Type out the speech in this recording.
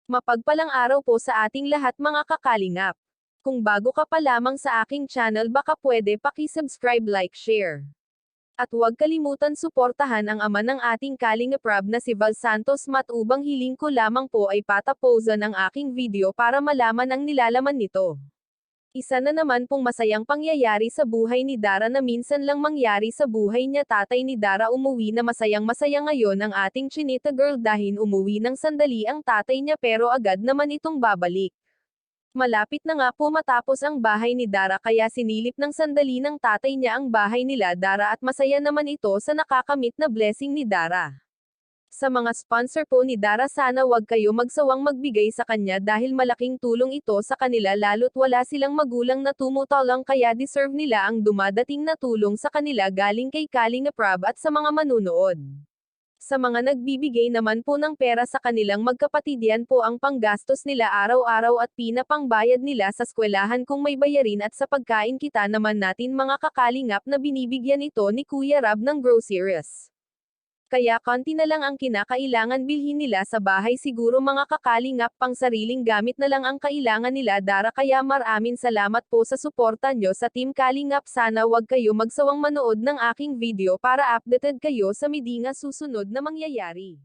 Mapagpalang araw po sa ating lahat mga kakalingap. Kung bago ka pa lamang sa aking channel baka pwede paki-subscribe, like, share. At huwag kalimutan suportahan ang ama ng ating Kalingap Rob na si Val Santos Matubang. Hiling ko lamang po ay pataposan ang aking video para malaman ang nilalaman nito. Isa na naman pong masayang pangyayari sa buhay ni Dara na minsan lang mangyari sa buhay niya. Tatay ni Dara umuwi na masayang-masaya ngayon ang ating Chinita girl dahil umuwi ng sandali ang tatay niya pero agad naman itong babalik. Malapit na nga po matapos ang bahay ni Dara kaya sinilip ng sandali ng tatay niya ang bahay nila Dara at masaya naman ito sa nakakamit na blessing ni Dara. Sa mga sponsor po ni Dara, sana wag kayo magsawang magbigay sa kanya dahil malaking tulong ito sa kanila lalo't wala silang magulang na tumutulong kaya deserve nila ang dumadating na tulong sa kanila galing kay Kalingap Rob at sa mga manunood. Sa mga nagbibigay naman po ng pera sa kanilang magkapatid, yan po ang panggastos nila araw-araw at pinapangbayad nila sa eskwelahan kung may bayarin at sa pagkain. Kita naman natin mga kakalingap na binibigyan ito ni Kuya Rob ng groceries. Kaya konti na lang ang kinakailangan bilhin nila sa bahay, siguro mga kakalingap pang sariling gamit na lang ang kailangan nila Dara. Kaya maraming salamat po sa suporta nyo sa Team Kalingap. Sana wag kayo magsawang manood ng aking video para updated kayo sa mga susunod na mangyayari.